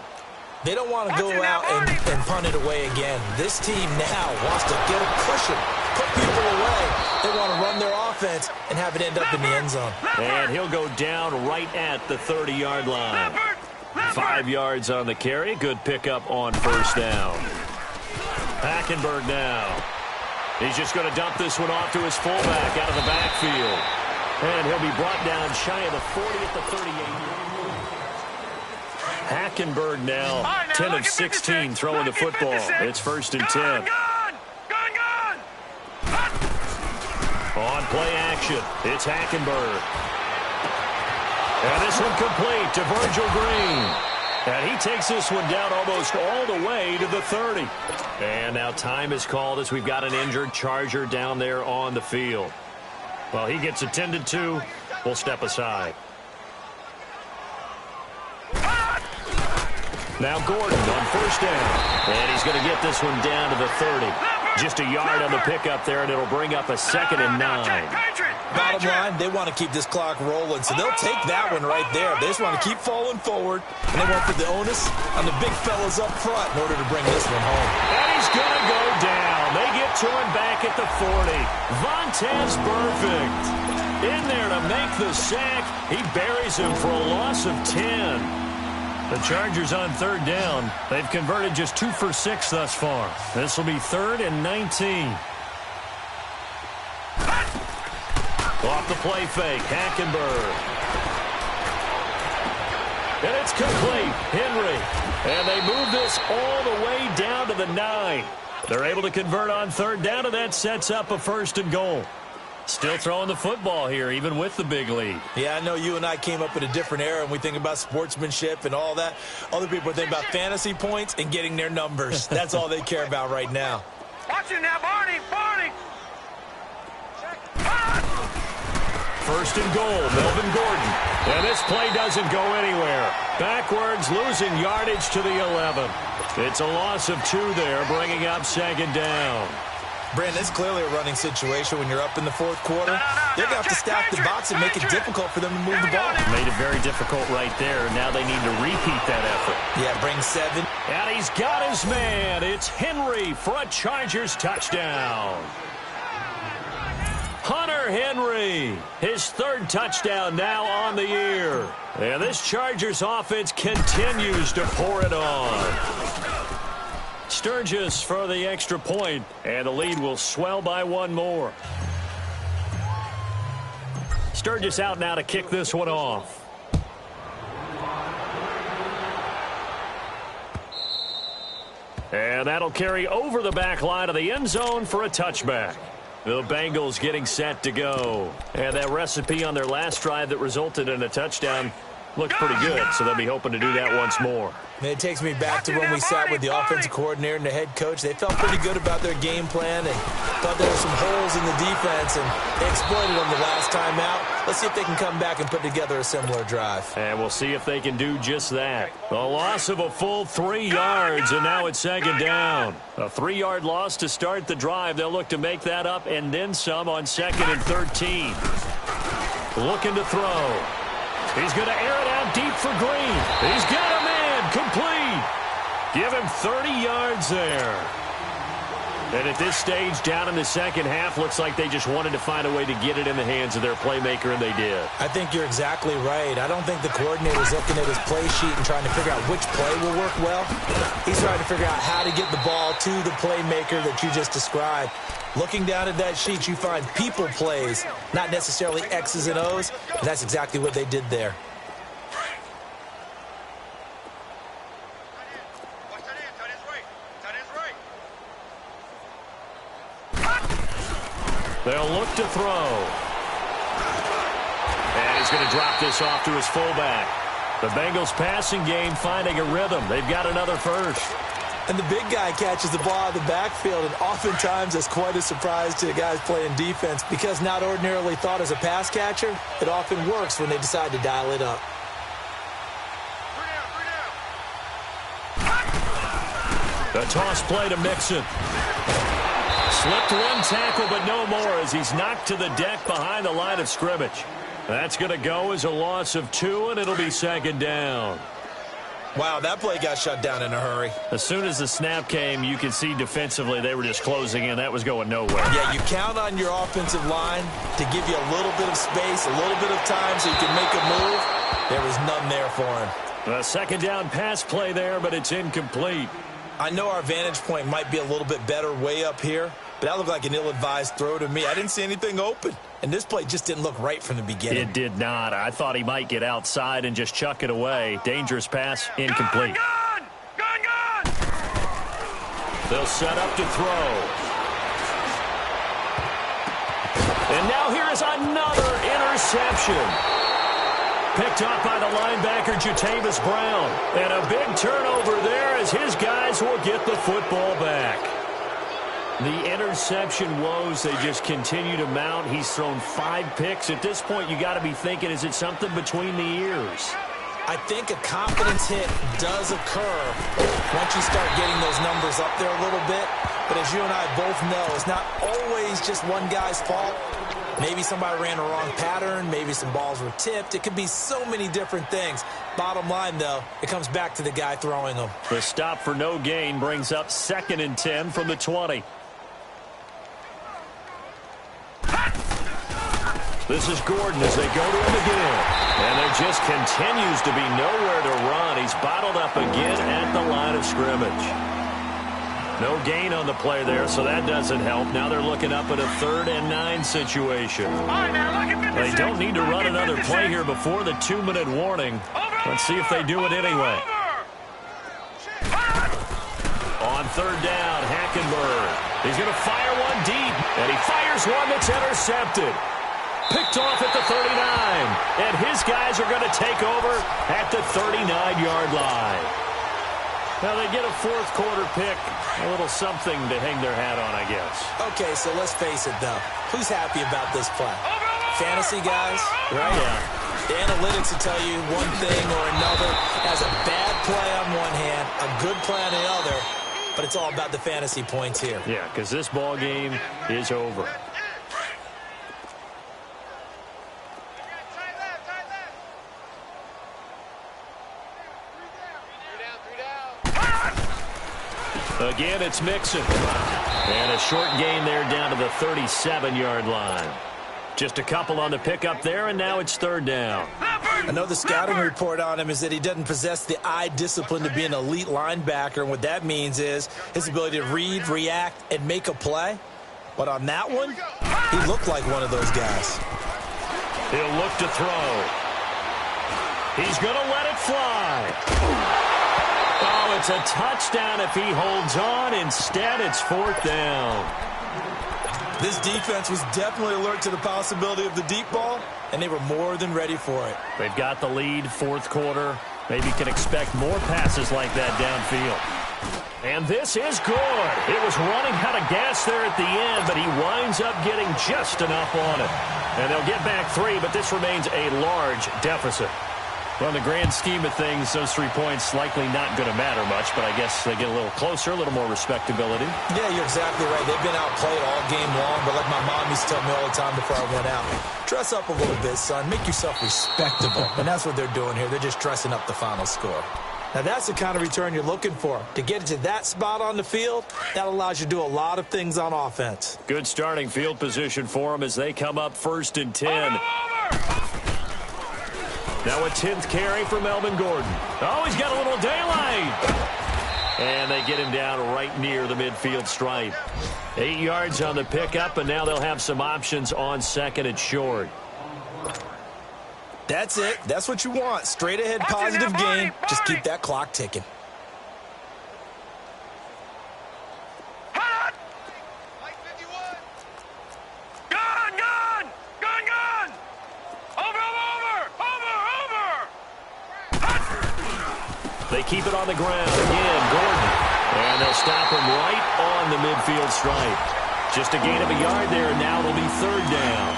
They don't want to go out and punt it away again. This team now wants to get a cushion, put people away. They want to run their offense and have it end up in the end zone. And he'll go down right at the 30-yard line. 5 yards on the carry. Good pickup on 1st down. Hackenberg now. He's just going to dump this one off to his fullback out of the backfield. And he'll be brought down shy of the 40 at the 38-yard. Hackenberg now 10 of 16 throwing the football. It's 1st and 10. On play action, it's Hackenberg. And this one complete to Virgil Green. And he takes this one down almost all the way to the 30. And now time is called as we've got an injured Charger down there on the field. Well, he gets attended to. We'll step aside. Now Gordon on 1st down. And he's going to get this one down to the 30. Just a yard on the pickup there, and it'll bring up a 2nd and 9. Bottom line, they want to keep this clock rolling, so they'll take that one right there. They just want to keep falling forward, and they want to put the onus on the big fellas up front in order to bring this one home. And he's going to go down. They get to him back at the 40. Vontaze Burfict in there to make the sack. He buries him for a loss of 10. The Chargers on 3rd down. They've converted just 2 for 6 thus far. This will be 3rd and 19. Off the play fake, Hackenberg. And it's complete. Henry. And they move this all the way down to the 9. They're able to convert on 3rd down, and that sets up a 1st and goal. Still throwing the football here, even with the big lead. Yeah, I know you and I came up in a different era, and we think about sportsmanship and all that. Other people are thinking about fantasy points and getting their numbers. That's all they care about right now. Watch it now, Barney! 1st and goal, Melvin Gordon. And this play doesn't go anywhere. Backwards, losing yardage to the 11. It's a loss of 2 there, bringing up 2nd down. Brandon, it's clearly a running situation when you're up in the fourth quarter. They're going to have to stack the box and make it difficult for them to move the ball. Made it very difficult right there. Now they need to repeat that effort. Yeah, bring 7. And he's got his man. It's Henry for a Chargers touchdown. Hunter Henry, his 3rd touchdown now on the year. And this Chargers offense continues to pour it on. Sturgis for the extra point, and the lead will swell by 1 more. Sturgis out now to kick this one off. And that'll carry over the back line of the end zone for a touchback. The Bengals getting set to go. And that recipe on their last drive that resulted in a touchdown looked pretty good, so they'll be hoping to do that once more. And it takes me back to when we sat with the offensive coordinator and the head coach. They felt pretty good about their game plan and thought there were some holes in the defense, and they exploited them the last time out. Let's see if they can come back and put together a similar drive. And we'll see if they can do just that. A loss of a full 3 yards, and now it's 2nd down. A 3-yard loss to start the drive. They'll look to make that up and then some on 2nd and 13. Looking to throw. He's going to air it out deep for Green. He's got a man complete. Give him 30 yards there. And at this stage, down in the second half, looks like they just wanted to find a way to get it in the hands of their playmaker, and they did. I think you're exactly right. I don't think the coordinator's looking at his play sheet and trying to figure out which play will work well. He's trying to figure out how to get the ball to the playmaker that you just described. Looking down at that sheet, you find people plays, not necessarily X's and O's, and that's exactly what they did there. They'll look to throw. And he's going to drop this off to his fullback. The Bengals passing game finding a rhythm. They've got another first. And the big guy catches the ball out of the backfield, and oftentimes it's quite a surprise to the guys playing defense because not ordinarily thought as a pass catcher, it often works when they decide to dial it up. The toss play to Mixon. Slipped 1 tackle, but no more as he's knocked to the deck behind the line of scrimmage. That's going to go as a loss of 2, and it'll be 2nd down. Wow, that play got shut down in a hurry. As soon as the snap came, you could see defensively they were just closing in. That was going nowhere. Yeah, you count on your offensive line to give you a little bit of space, a little bit of time so you can make a move. There was none there for him. A 2nd down pass play there, but it's incomplete. I know our vantage point might be a little bit better way up here, but that looked like an ill-advised throw to me. I didn't see anything open, and this play just didn't look right from the beginning. It did not. I thought he might get outside and just chuck it away. Dangerous pass, incomplete. Gone! They'll set up to throw. And now here is another interception. Picked up by the linebacker, Jatavis Brown. And a big turnover there as his guys will get the football back. The interception woes, they just continue to mount. He's thrown 5 picks. At this point, you got to be thinking, is it something between the ears? I think a confidence hit does occur once you start getting those numbers up there a little bit. But as you and I both know, it's not always just one guy's fault. Maybe somebody ran a wrong pattern. Maybe some balls were tipped. It could be so many different things. Bottom line, though, it comes back to the guy throwing them. The stop for no gain brings up 2nd and 10 from the 20. This is Gordon as they go to him again. And there just continues to be nowhere to run. He's bottled up again at the line of scrimmage. No gain on the play there, so that doesn't help. Now they're looking up at a 3rd and 9 situation. They don't need to run another play here before the 2-minute warning. Let's see if they do it anyway. On 3rd down, Hackenberg. He's going to fire one deep, and he fires one that's intercepted. Picked off at the 39, and his guys are going to take over at the 39-yard line. Now they get a 4th quarter pick, a little something to hang their hat on, I guess. Okay, so let's face it, though. Who's happy about this play? Fantasy guys, right? Yeah. The analytics will tell you one thing or another. As a bad play on one hand, a good play on the other. but it's all about the fantasy points here. Yeah, because this ball game is over. Again, it's Mixon. And a short gain there down to the 37-yard line. Just a couple on the pickup there, and now it's third down. I know the scouting report on him is that he doesn't possess the eye discipline to be an elite linebacker, and what that means is his ability to read, react, and make a play. But on that one, he looked like one of those guys. He'll look to throw. He's going to let it fly. Oh, it's a touchdown if he holds on. Instead, it's fourth down. This defense was definitely alert to the possibility of the deep ball, and they were more than ready for it. They've got the lead, fourth quarter. Maybe can expect more passes like that downfield. And this is good. It was running out of gas there at the end, but he winds up getting just enough on it. And they'll get back 3, but this remains a large deficit. Well, in the grand scheme of things, those 3 points likely not going to matter much, but I guess they get a little closer, a little more respectability. Yeah, you're exactly right. They've been outplayed all game long, but like my mom used to tell me all the time before I went out, dress up a little bit, son. Make yourself respectable. And that's what they're doing here. They're just dressing up the final score. Now, that's the kind of return you're looking for. To get to that spot on the field, that allows you to do a lot of things on offense. Good starting field position for them as they come up 1st and 10. Now a 10th carry for Melvin Gordon. Oh, he's got a little daylight. And they get him down right near the midfield stripe. 8 yards on the pickup, and now they'll have some options on 2nd and short. That's it. That's what you want. Straight ahead, positive game. Just keep that clock ticking. They keep it on the ground. Again, Gordon. And they'll stop him right on the midfield stripe. Just a gain of a yard there, and now it'll be third down.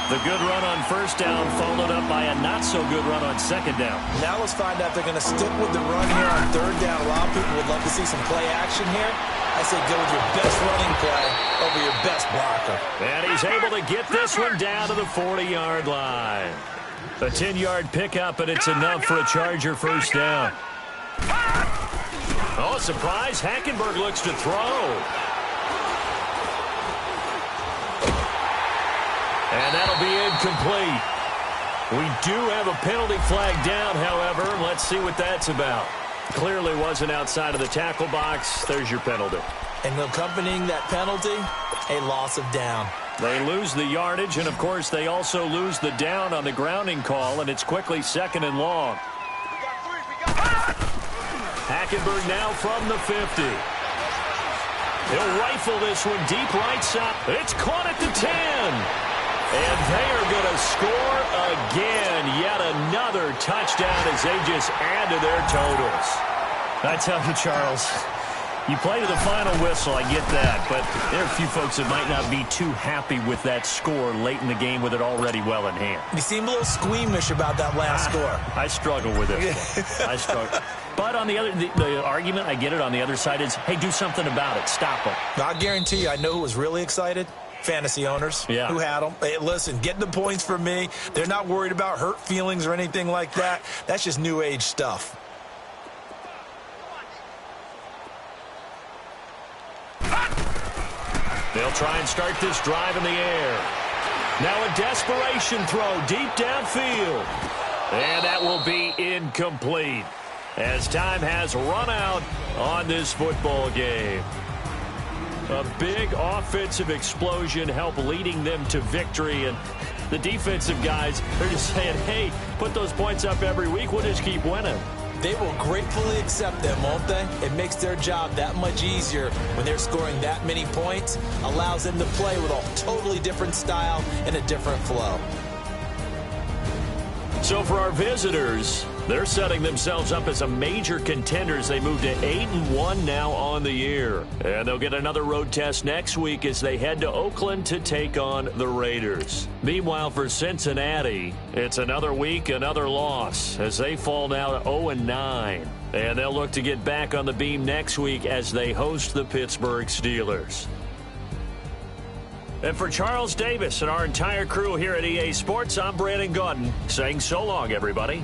The good run on first down followed up by a not-so-good run on second down. Now let's find out if they're going to stick with the run here on third down. A lot of people would love to see some play action here. I say go with your best running play over your best blocker. And he's able to get this one down to the 40-yard line. A 10-yard pickup, and it's enough for a Charger first down. Oh, surprise. Hackenberg looks to throw. And that'll be incomplete. We do have a penalty flag down, however. Let's see what that's about. Clearly wasn't outside of the tackle box. There's your penalty. And accompanying that penalty, a loss of down. They lose the yardage, and, of course, they also lose the down on the grounding call, and it's quickly 2nd and long. Hackenberg now from the 50. He'll rifle this one deep right side. It's caught at the 10. And they are going to score again. Yet another touchdown as they just add to their totals. I tell you, Charles, you play to the final whistle, I get that, but there are a few folks that might not be too happy with that score late in the game with it already well in hand. You seem a little squeamish about that last score. I struggle with it. I struggle. But on the other, the argument, I get it, on the other side is, hey, do something about it. Stop them. I guarantee you, I know who was really excited. Fantasy owners who had them. Hey, listen, get the points for me. They're not worried about hurt feelings or anything like that. That's just new age stuff. They'll try and start this drive in the air. Now a desperation throw deep downfield. And that will be incomplete as time has run out on this football game. A big offensive explosion helped leading them to victory. And the defensive guys, they're just saying, hey, put those points up every week. We'll just keep winning. They will gratefully accept them, won't they? It makes their job that much easier when they're scoring that many points. Allows them to play with a totally different style and a different flow. So for our visitors, they're setting themselves up as a major contender as they move to 8-1 now on the year. And they'll get another road test next week as they head to Oakland to take on the Raiders. Meanwhile, for Cincinnati, it's another week, another loss as they fall now to 0-9. And they'll look to get back on the beam next week as they host the Pittsburgh Steelers. And for Charles Davis and our entire crew here at EA Sports, I'm Brandon Gaudin saying so long, everybody.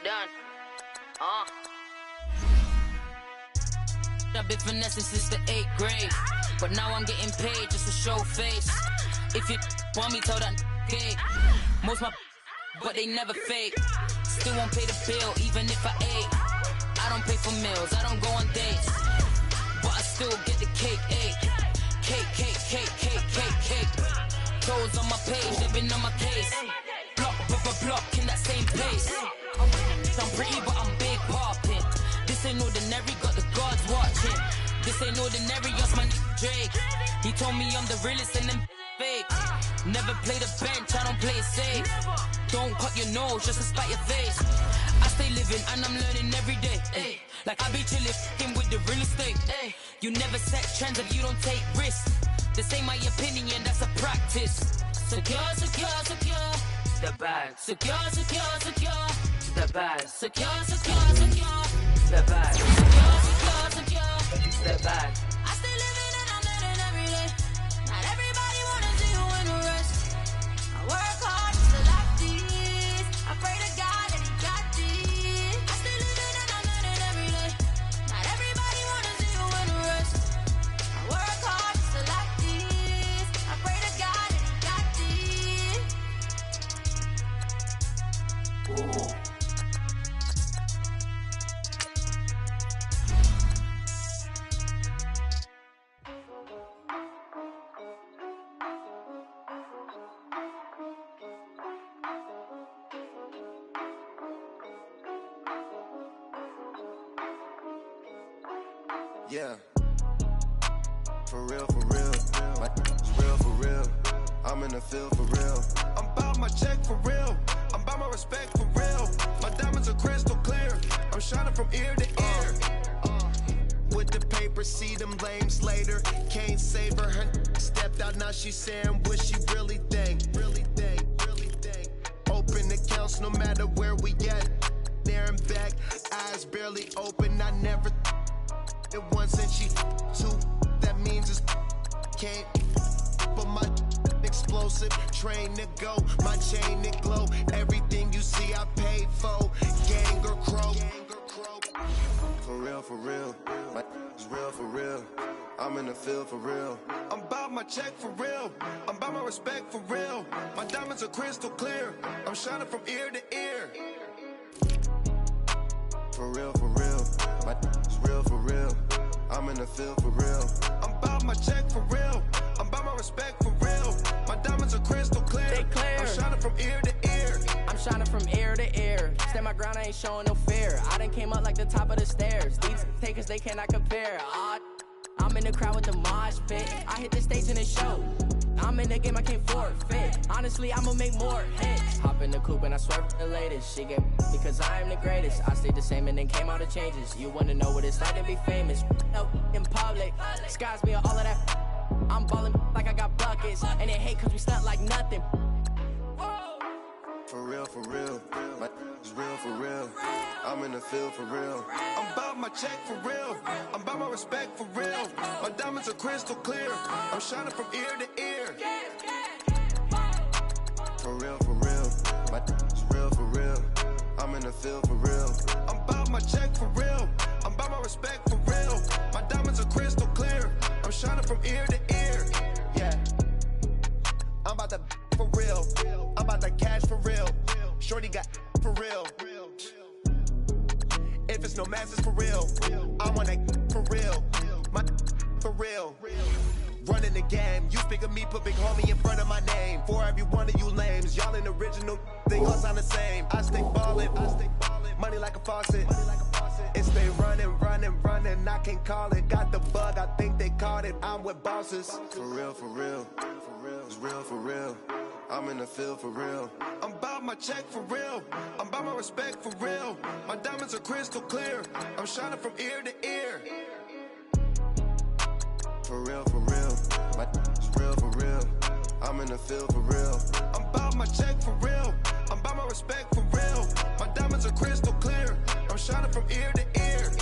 Done. I've been finessing since the 8th grade, but now I'm getting paid just to show face. If you want me, tell that gay. Most my but they never fake. Still won't pay the bill even if I ate. I don't pay for meals, I don't go on dates, but I still get the cake. Cake. Trolls on my page, they've been on my case. Block in that same place. I'm pretty, but I'm big poppin'. This ain't ordinary, got the gods watching. This ain't ordinary, that's my Drake. He told me I'm the realest and them fake. Never play the bench, I don't play it safe. Don't cut your nose just to spite your face. I stay living and I'm learning every day. Ay. Like I be chillin' with the real estate. Ay. You never set trends if you don't take risks. This ain't my opinion, that's a practice. Secure. The bag. Secure. The bag. Secure. The bag. Secure. The bag. I stay living and I'm learning every day. Not everybody wanna see you in the rest. I work hard just to like this. I pray to God that he got this. I stay living and I'm learning every day. Not everybody wanna see you in the rest. I work hard just to like this. I pray to God that he got this. Ooh. Yeah. For real. Like, real for real. I'm in the field for real. I'm about my check for real. I'm about my respect for real. My diamonds are crystal clear. I'm shining from ear to ear. With the paper, see them lames later. Can't save her. Her stepped out, now she's saying what she really think. Open accounts no matter where we at. There and back, eyes barely open. I never it once and she two. That means it's can't. But my explosive train to go. My chain to glow. Everything you see I paid for. Gang or crow. For real. My is real for real. I'm in the field for real. I'm about my check for real. I'm about my respect for real. My diamonds are crystal clear. I'm shining from ear to ear. For real. My is real for real. I'm in the field for real. I'm about my check for real. I'm about my respect for real. My diamonds are crystal clear. They clear. I'm shining from ear to ear. I'm shining from ear to ear. Stand my ground, I ain't showing no fear. I done came up like the top of the stairs. These takers, they cannot compare. I'm in the crowd with the mosh pit. I hit the stage and it show. I'm in the game, I can't forfeit. Honestly, I'ma make more hits. Hop in the coupe and I swerve for the latest. She get because I am the greatest. I stayed the same and then came out of changes. You wanna know what it's like to be famous? No, in public, skies be all of that. I'm ballin' like I got buckets. And they hate cause we stunt like nothing. For real. My is real for real. I'm in the field for real. I'm about my check for real. I'm about my respect for real. My diamonds are crystal clear. I'm shining from ear to ear. For real. My is real for real. I'm in the field for real. I'm about my check for real. I'm about my respect for real. My diamonds are crystal clear. I'm shining from ear to ear. Yeah. I'm about to for real. I'm about to cash for real. Shorty got for real. If it's no mass, it's for real. I want that for real. My for real. Running the game, you speak of me, put big homie in front of my name. For every one of you lames, y'all ain't original, they all sound the same. I stick ballin', money like a faucet. It's they running, I can't call it. Got the bug, I think they caught it. I'm with bosses. For real, it's real for real. I'm in the field for real. I'm about my check for real. I'm about my respect for real. My diamonds are crystal clear. I'm shining from ear to ear. For real, my it's real for real. I'm in the field for real. I'm about my check for real. I'm about my respect for real. My diamonds are crystal clear. I'm shining from ear to ear.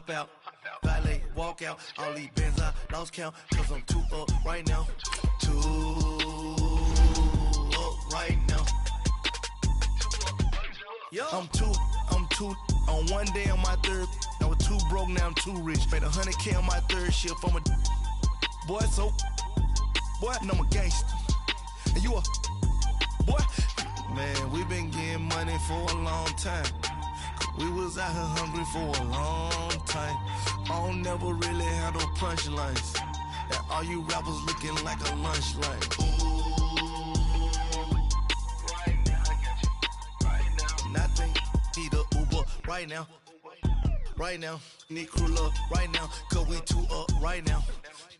Out, valet, walk out, all these bands I lost count, cause I'm too up right now, too up right now. I'm too on one day on my third, I was too broke, now I'm too rich, made 100K on my third shift, I'm a boy, so, boy, and I'm a gangster, and you a, boy, man, we been getting money for a long time. We was out here hungry for a long time. I don't never really had no punchlines. And all you rappers looking like a lunch line. Right now, I got you. Right now. Nothing. Need a Uber right now. Right now. Need crew love right now. Cause we too up right now.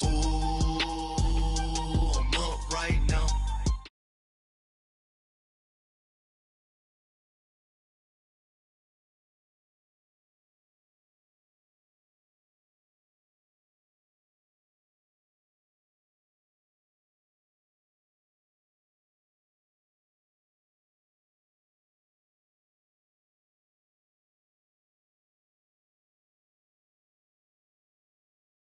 Ooh.